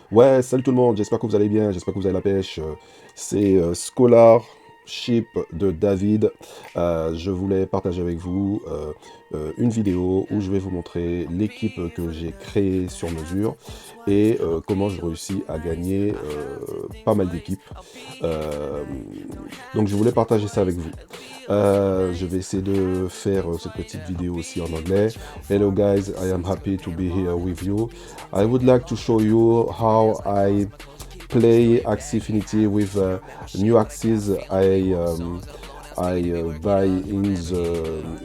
Ouais, salut tout le monde, j'espère que vous allez bien, j'espère que vous avez la pêche. C'est Scholarship de David. Je voulais partager avec vous une vidéo où je vais vous montrer l'équipe que j'ai créée sur mesure et comment je réussis à gagner pas mal d'équipes. Euh, donc je voulais partager ça avec vous. Je vais essayer de faire cette petite vidéo aussi en anglais. Hello guys, I am happy to be here with you. I would like to show you how I play Axie Infinity with new axes I buy in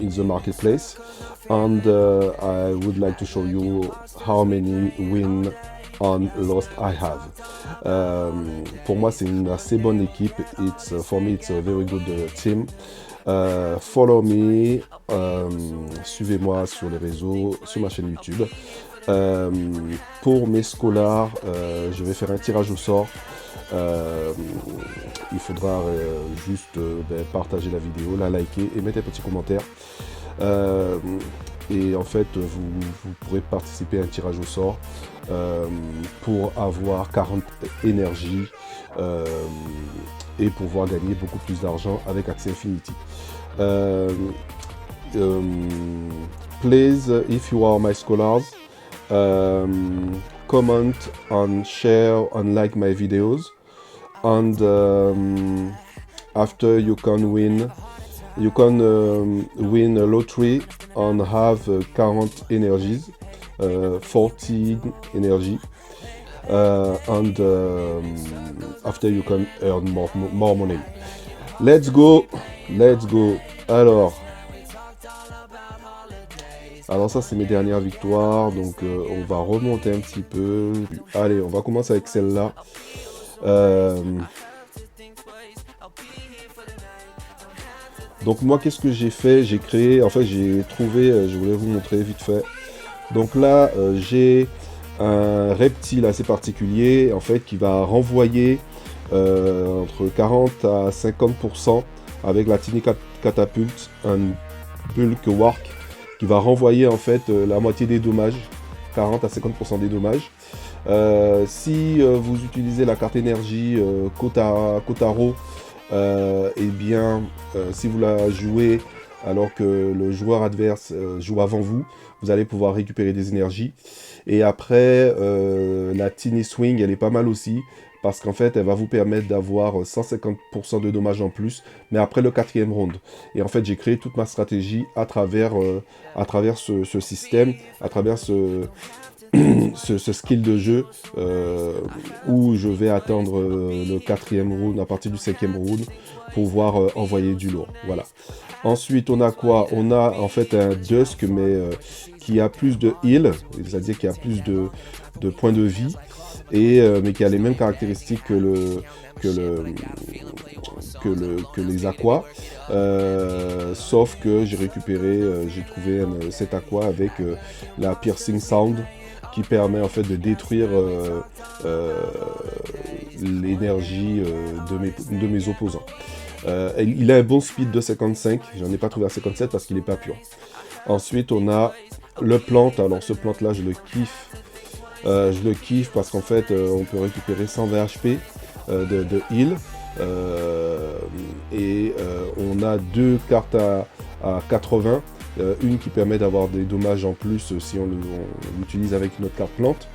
the marketplace, and I would like to show you how many win on Lost I have. Pour moi, c'est une assez bonne équipe. For me, it's a very good team. Follow me, suivez-moi sur les réseaux, sur ma chaîne YouTube. Euh, pour mes scholars, je vais faire un tirage au sort. Euh, il faudra juste partager la vidéo, la liker et mettre un petit commentaire. Euh, et en fait, vous pourrez participer à un tirage au sort pour avoir 40 énergies et pouvoir gagner beaucoup plus d'argent avec Axie Infinity. Please, if you are my scholars, comment and share and like my videos, and after you can win win a lottery and have 40 energies, 40 energy, and after you can earn more money. Let's go, let's go. Alors ça c'est mes dernières victoires, donc on va remonter un petit peu. Allez, on va commencer avec celle-là. Donc moi qu'est-ce que j'ai fait? J'ai créé, en fait j'ai trouvé, je voulais vous montrer vite fait. Donc là j'ai un reptile assez particulier en fait qui va renvoyer entre 40 à 50% avec la Tiny Catapult, un bulk work qui va renvoyer en fait la moitié des dommages, 40 à 50% des dommages. Si vous utilisez la carte énergie Kotaro, eh bien, si vous la jouez alors que le joueur adverse joue avant vous, vous allez pouvoir récupérer des énergies. Et après, la Tiny Swing, elle est pas mal aussi, parce qu'en fait, elle va vous permettre d'avoir 150% de dommages en plus, mais après le 4e round. Et en fait, j'ai créé toute ma stratégie à travers ce système, à travers ce skill de jeu où je vais attendre le 4e round, à partir du 5e round, pour pouvoir envoyer du lourd. Voilà. Ensuite, on a quoi? On a en fait un Dusk, mais qui a plus de heal, c'est-à-dire qui a plus de points de vie, et mais qui a les mêmes caractéristiques que les aquas, sauf que j'ai récupéré, j'ai trouvé cet aqua avec la piercing sound qui permet en fait de détruire l'énergie de mes opposants. Il a un bon speed de 55, j'en ai pas trouvé à 57 parce qu'il est pas pur. Ensuite on a le plante, alors ce plante là je le kiffe parce qu'en fait on peut récupérer 120 HP de heal. On a deux cartes à 80, une qui permet d'avoir des dommages en plus si on l'utilise avec notre carte plante,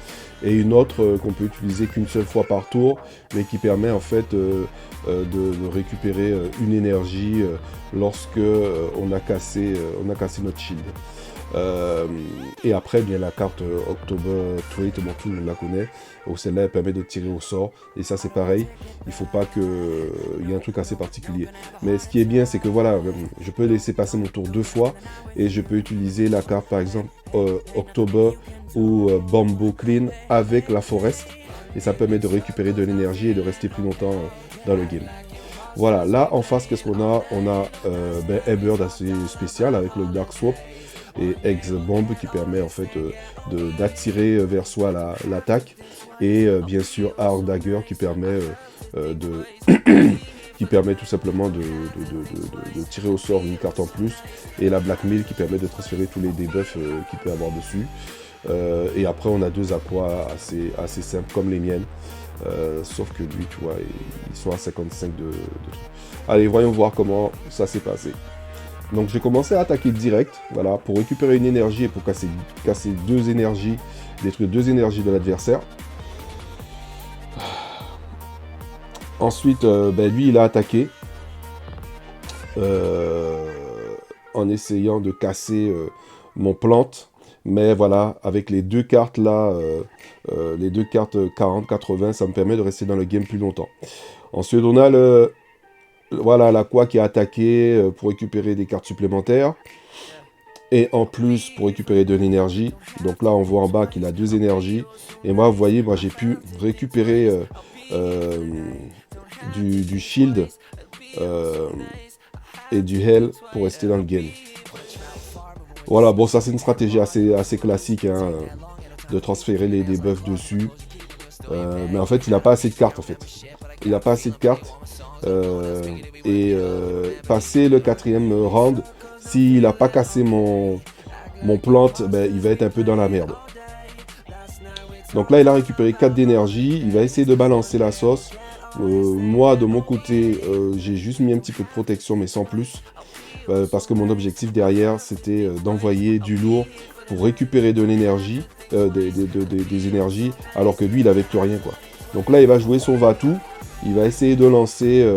et une autre qu'on peut utiliser qu'une seule fois par tour, mais qui permet en fait de récupérer une énergie lorsque on a cassé notre shield. Et après, bien la carte October Trait, bon, tout le monde la connaît. Celle-là, elle permet de tirer au sort. Et ça, c'est pareil. Il faut pas que il y ait un truc assez particulier. Mais ce qui est bien, c'est que voilà, je peux laisser passer mon tour 2 fois. Et je peux utiliser la carte, par exemple, October ou Bamboo Clean avec la Forest. Et ça permet de récupérer de l'énergie et de rester plus longtemps dans le game. Voilà, là, en face, qu'est-ce qu'on a? On a un bird assez spécial avec le Dark Swap et X-Bomb qui permet en fait d'attirer vers soi l'attaque, et bien sûr Hard Dagger qui permet qui permet tout simplement de tirer au sort une carte en plus, et la Blackmail qui permet de transférer tous les debuffs qu'il peut avoir dessus. Et après, on a 2 aquas assez simples comme les miennes. Sauf que lui, tu vois, ils sont à 55 de trucs. Allez, voyons voir comment ça s'est passé. Donc j'ai commencé à attaquer direct, voilà, pour récupérer une énergie et pour casser 2 énergies, détruire 2 énergies de l'adversaire. Ensuite, lui, il a attaqué en essayant de casser mon plante. Mais voilà, avec les 2 cartes là, les 2 cartes 40-80, ça me permet de rester dans le game plus longtemps. Ensuite, on a voilà, l'aqua qui a attaqué pour récupérer des cartes supplémentaires. Et en plus, pour récupérer de l'énergie. Donc là, on voit en bas qu'il a 2 énergies. Et moi, vous voyez, moi j'ai pu récupérer du shield et du hell pour rester dans le game. Voilà, bon, ça c'est une stratégie assez classique, hein, de transférer les buffs dessus. Mais en fait, il n'a pas assez de cartes, en fait. Il n'a pas assez de cartes. Passer le 4e round, s'il n'a pas cassé mon plante, il va être un peu dans la merde. Donc là, il a récupéré 4 d'énergie. Il va essayer de balancer la sauce. Moi, de mon côté, j'ai juste mis un petit peu de protection, mais sans plus. Parce que mon objectif derrière, c'était d'envoyer du lourd pour récupérer de l'énergie, des énergies, alors que lui, il n'avait plus rien, quoi. Donc là, il va jouer son Vatou. Il va essayer de lancer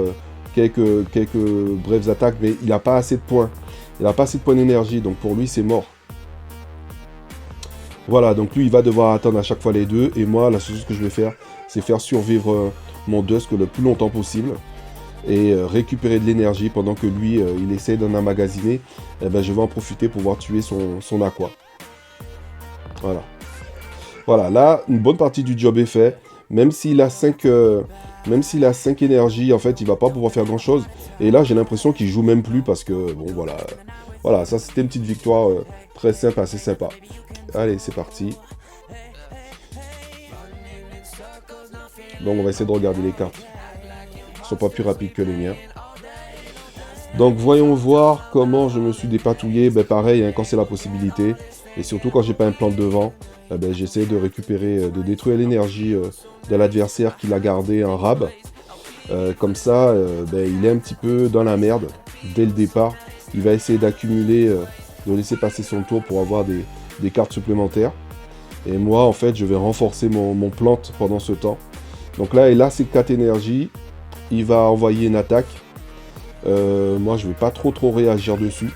quelques brèves attaques, mais il n'a pas assez de points. Il n'a pas assez de points d'énergie, donc pour lui, c'est mort. Voilà, donc lui, il va devoir attendre à chaque fois les 2. Et moi, la seule chose que je vais faire, c'est faire survivre mon Dusk le plus longtemps possible. Et récupérer de l'énergie pendant que lui, il essaie d'en emmagasiner. Et je vais en profiter pour pouvoir tuer son aqua. Voilà. Voilà, là, une bonne partie du job est fait. Même s'il a 5 énergies, en fait, il va pas pouvoir faire grand-chose. Et là, j'ai l'impression qu'il joue même plus parce que, bon, voilà. Voilà, ça, c'était une petite victoire très simple, assez sympa. Allez, c'est parti. Donc, on va essayer de regarder les cartes. Ils sont pas plus rapides que les miens. Donc, voyons voir comment je me suis dépatouillé. Pareil, hein, quand c'est la possibilité. Et surtout quand j'ai pas un plan devant. J'essaie de récupérer, de détruire l'énergie de l'adversaire qu'il a gardé en rab. Comme ça, il est un petit peu dans la merde dès le départ. Il va essayer d'accumuler, de laisser passer son tour pour avoir des cartes supplémentaires. Et moi, en fait, je vais renforcer mon plante pendant ce temps. Donc là, il a ses 4 énergies. Il va envoyer une attaque. Moi, je vais pas trop réagir dessus.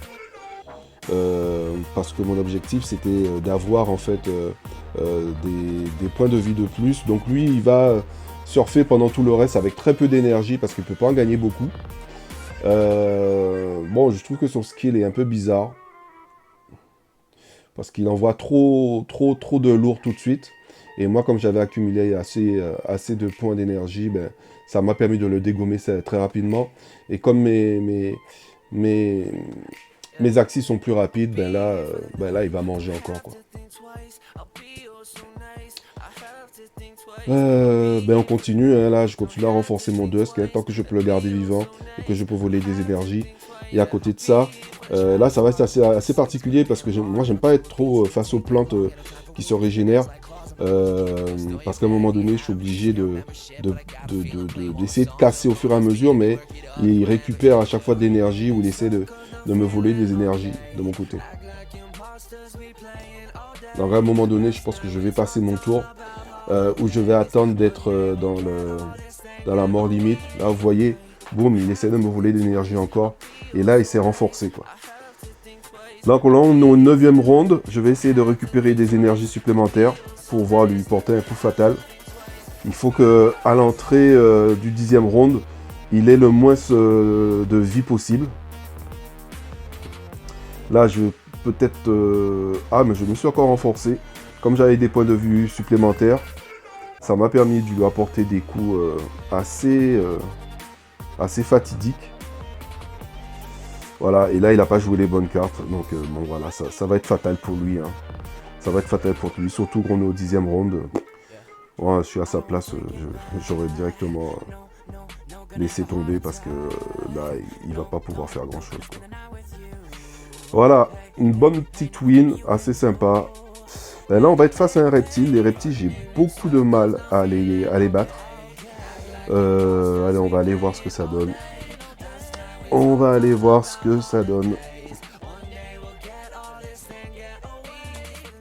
Parce que mon objectif c'était d'avoir en fait des points de vie de plus. Donc lui il va surfer pendant tout le reste avec très peu d'énergie parce qu'il peut pas en gagner beaucoup. Bon, je trouve que son skill est un peu bizarre parce qu'il envoie trop de lourd tout de suite. Et moi, comme j'avais accumulé assez de points d'énergie, ça m'a permis de le dégommer très rapidement. Et comme mes axes sont plus rapides, là, il va manger encore, quoi. On continue, hein, là, je continue à renforcer mon Dusk, hein, tant que je peux le garder vivant et que je peux voler des énergies. Et à côté de ça, là, ça va être assez particulier parce que moi, j'aime pas être trop face aux plantes qui se régénèrent. Parce qu'à un moment donné, je suis obligé d'essayer de casser au fur et à mesure, mais il récupère à chaque fois de l'énergie ou il essaie de me voler des énergies de mon côté. Donc à un moment donné, je pense que je vais passer mon tour, où je vais attendre d'être dans la mort limite. Là, vous voyez, boum, il essaie de me voler de l'énergie encore, et là, il s'est renforcé, quoi. Donc là, on est au 9e round. Je vais essayer de récupérer des énergies supplémentaires pour pouvoir lui porter un coup fatal. Il faut que à l'entrée du 10e round, il ait le moins de vie possible. Là, je vais peut-être... mais je me suis encore renforcé. Comme j'avais des points de vue supplémentaires, ça m'a permis de lui apporter des coups assez fatidiques. Voilà, et là, il n'a pas joué les bonnes cartes. Donc, bon, voilà, ça va être fatal pour lui. Hein. Ça va être fatal pour lui. Surtout qu'on est au 10e round. Ouais, je suis à sa place. J'aurais directement laissé tomber parce que là, il va pas pouvoir faire grand-chose, quoi. Voilà, une bonne petite win, assez sympa. Ben là, on va être face à un reptile. Les reptiles, j'ai beaucoup de mal à les battre. Allez, on va aller voir ce que ça donne. On va aller voir ce que ça donne.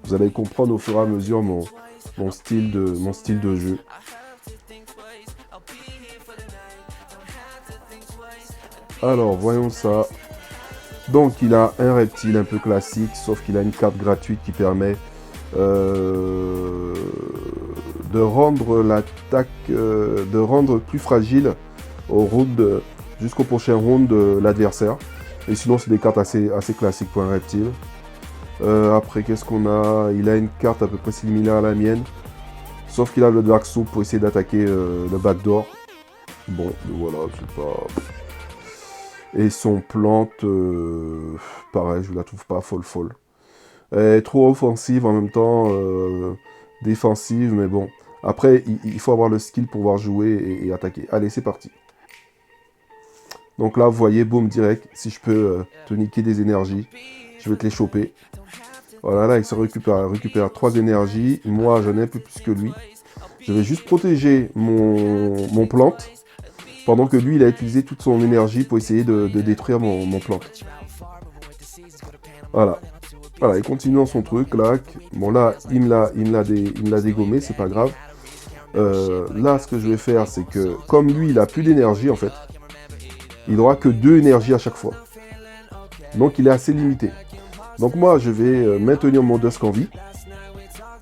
Vous allez comprendre au fur et à mesure mon style de jeu. Alors, voyons ça. Donc, il a un reptile un peu classique, sauf qu'il a une carte gratuite qui permet de rendre l'attaque, de rendre plus fragile au round jusqu'au prochain round de l'adversaire. Et sinon, c'est des cartes assez classiques pour un reptile. Après, qu'est-ce qu'on a? Il a une carte à peu près similaire à la mienne. Sauf qu'il a le Dark Soup pour essayer d'attaquer le backdoor. Bon, voilà, c'est pas... Et son plante, pareil, je la trouve pas folle. Elle est trop offensive, en même temps défensive, mais bon. Après, il faut avoir le skill pour pouvoir jouer et attaquer. Allez, c'est parti. Donc là, vous voyez, boum, direct. Si je peux te niquer des énergies, je vais te les choper. Voilà, là, il se récupère 3 énergies. Moi, j'en ai un peu plus que lui. Je vais juste protéger mon plante. Pendant que lui, il a utilisé toute son énergie pour essayer de détruire mon plante. Voilà. Voilà, il continue dans son truc, là. Bon, là, il me l'a dégommé, c'est pas grave. Là, ce que je vais faire, c'est que, comme lui, il a plus d'énergie, en fait, il n'aura que 2 énergies à chaque fois. Donc, il est assez limité. Donc, moi, je vais maintenir mon Dusk en vie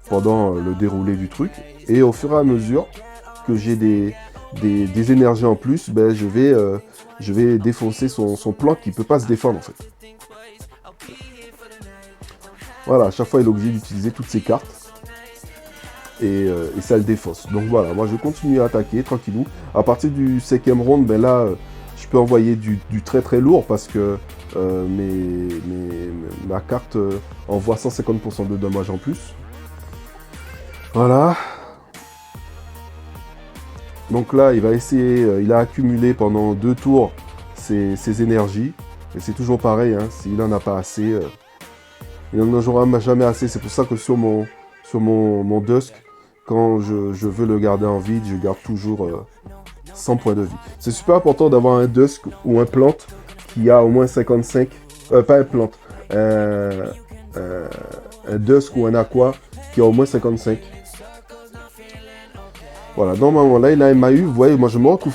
pendant le déroulé du truc. Et au fur et à mesure que j'ai des énergies en plus, ben, je vais défoncer son plan qui ne peut pas se défendre, en fait. Voilà, à chaque fois, il est obligé d'utiliser toutes ses cartes. Et ça le défausse. Donc voilà, moi je continue à attaquer tranquillou. À partir du 5e round, ben là, je peux envoyer du très lourd parce que ma carte envoie 150% de dommages en plus. Voilà. Donc là, il va essayer, il a accumulé pendant 2 tours ses énergies. Et c'est toujours pareil, hein, s'il n'en a pas assez, il n'en aura jamais assez. C'est pour ça que sur mon Dusk, quand je veux le garder en vide, je garde toujours 100 points de vie. C'est super important d'avoir un Dusk ou un plante qui a au moins 55... pas un plante. Un Dusk ou un Aqua qui a au moins 55. Voilà, normalement là, il a un Mahu. Vous voyez, moi je me retrouve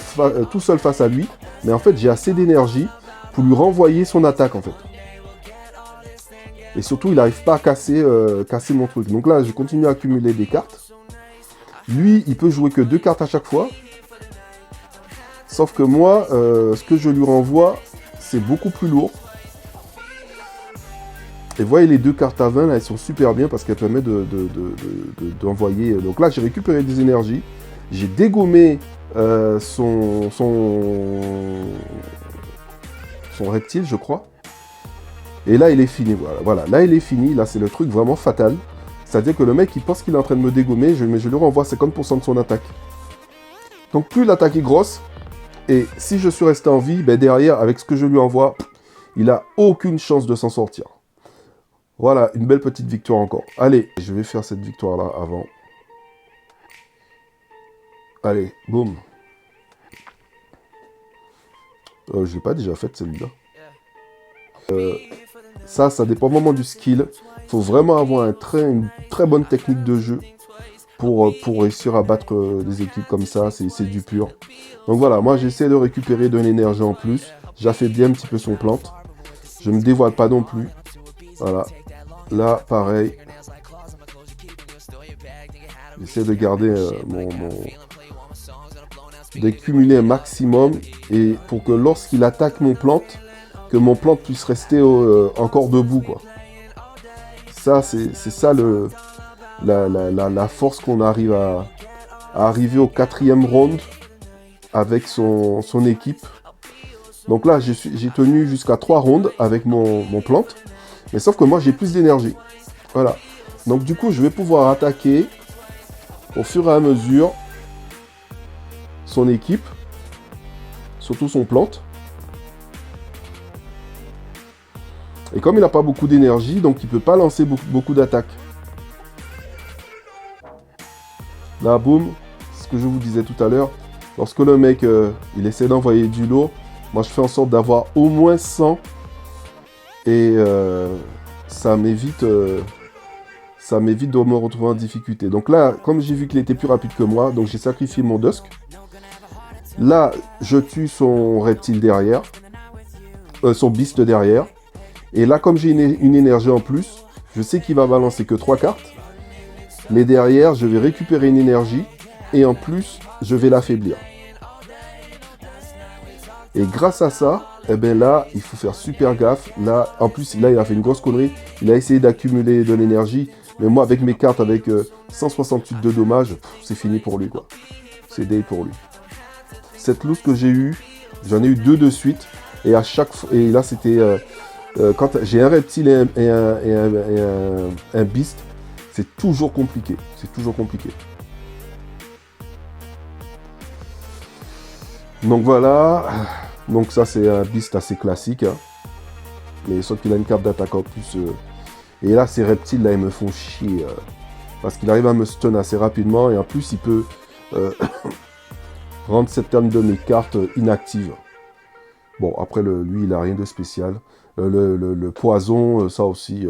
tout seul face à lui. Mais en fait, j'ai assez d'énergie pour lui renvoyer son attaque, en fait. Et surtout, il n'arrive pas à casser mon truc. Donc là, je continue à accumuler des cartes. Lui, il peut jouer que 2 cartes à chaque fois. Sauf que moi, ce que je lui renvoie, c'est beaucoup plus lourd. Et vous voyez, les 2 cartes à 20, là, elles sont super bien parce qu'elles permettent d'envoyer... Donc là, j'ai récupéré des énergies. J'ai dégommé son reptile, je crois. Et là, il est fini. Voilà. Là, il est fini. Là, c'est le truc vraiment fatal. C'est-à-dire que le mec, il pense qu'il est en train de me dégommer, mais je lui renvoie 50% de son attaque. Donc, plus l'attaque est grosse, et si je suis resté en vie, ben derrière, avec ce que je lui envoie, il n'a aucune chance de s'en sortir. Voilà, une belle petite victoire encore. Allez, je vais faire cette victoire-là avant. Allez, boum. Je ne l'ai pas déjà faite, celui-là. Ça dépend vraiment du skill. Il faut vraiment avoir une très bonne technique de jeu pour réussir à battre des équipes comme ça. C'est du pur. Donc voilà, moi j'essaie de récupérer de l'énergie en plus. J'affaiblis un petit peu son plante. Je ne me dévoile pas non plus. Voilà. Là, pareil. J'essaie de garder d'accumuler un maximum. Et pour que lorsqu'il attaque mon plante, que mon plante puisse rester encore debout, quoi. Ça, c'est ça la force qu'on arrive à arriver au 4e round avec son équipe. Donc là, j'ai tenu jusqu'à 3 rounds avec mon plante. Mais sauf que moi, j'ai plus d'énergie. Voilà. Donc du coup, je vais pouvoir attaquer au fur et à mesure son équipe. Surtout son plante. Et comme il n'a pas beaucoup d'énergie, donc il ne peut pas lancer beaucoup d'attaques. Là, boum, ce que je vous disais tout à l'heure, lorsque le mec, il essaie d'envoyer du lot, moi je fais en sorte d'avoir au moins 100 et ça m'évite de me retrouver en difficulté. Donc là, comme j'ai vu qu'il était plus rapide que moi, donc j'ai sacrifié mon Dusk. Là, je tue son reptile derrière, son beast derrière. Et là, comme j'ai une énergie en plus, je sais qu'il va balancer que 3 cartes. Mais derrière, je vais récupérer une énergie. Et en plus, je vais l'affaiblir. Et grâce à ça, eh ben là, il faut faire super gaffe. Là, en plus, là, il a fait une grosse connerie. Il a essayé d'accumuler de l'énergie. Mais moi, avec mes cartes, avec 168 de dommages, c'est fini pour lui, quoi. C'est day pour lui. Cette loose que j'ai eue, j'en ai eu 2 de suite. Et à chaque fois, et là, c'était... quand j'ai un reptile et un beast, c'est toujours compliqué. C'est toujours compliqué. Donc voilà. Donc ça, c'est un beast assez classique. Hein. Mais sauf qu'il a une carte d'attaque en plus. Et là, ces reptiles, là, ils me font chier. Parce qu'il arrive à me stun assez rapidement. Et en plus, il peut rendre certaines de mes cartes inactives. Bon, après, lui, il a rien de spécial. Le poison, ça aussi,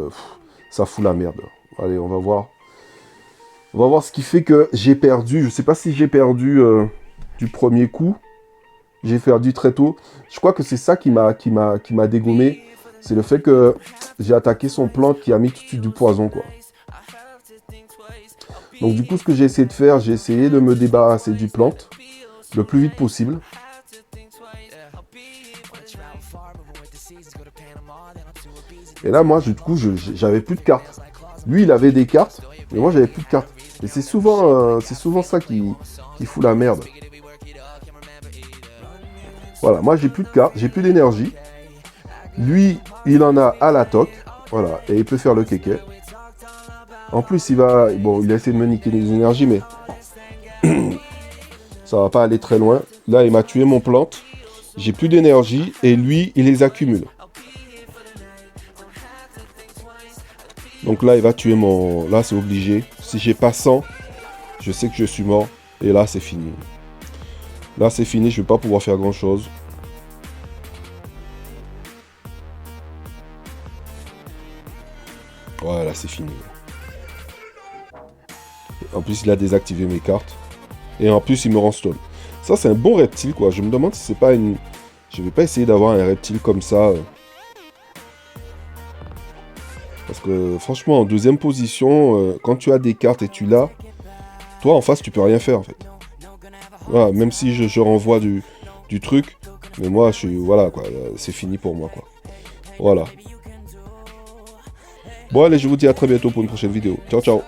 ça fout la merde. Allez, on va voir. On va voir ce qui fait que j'ai perdu. Je sais pas si j'ai perdu du premier coup. J'ai perdu très tôt. Je crois que c'est ça qui m'a dégommé. C'est le fait que j'ai attaqué son plante qui a mis tout de suite du poison, quoi. Donc du coup, ce que j'ai essayé de faire, j'ai essayé de me débarrasser du plante le plus vite possible. Et là, moi, du coup, j'avais plus de cartes. Lui, il avait des cartes, mais moi, j'avais plus de cartes. Et c'est souvent ça qui fout la merde. Voilà, moi, j'ai plus de cartes, j'ai plus d'énergie. Lui, il en a à la toque. Voilà, et il peut faire le kéké. En plus, il a essayé de me niquer les énergies, mais ça va pas aller très loin. Là, il m'a tué mon plante. J'ai plus d'énergie, et lui, il les accumule. Donc là, il va tuer mon... Là, c'est obligé. Si j'ai pas 100, je sais que je suis mort. Et là, c'est fini. Là, c'est fini. Je vais pas pouvoir faire grand-chose. Voilà, c'est fini. En plus, il a désactivé mes cartes. Et en plus, il me rend stun. Ça, c'est un bon reptile, quoi. Je me demande si c'est pas une... Je vais pas essayer d'avoir un reptile comme ça... Parce que franchement, en deuxième position, quand tu as des cartes et tu l'as, toi en face, tu peux rien faire en fait. Voilà, même si je renvoie du truc, mais moi, je suis, voilà quoi, c'est fini pour moi quoi. Voilà. Bon allez, je vous dis à très bientôt pour une prochaine vidéo. Ciao, ciao.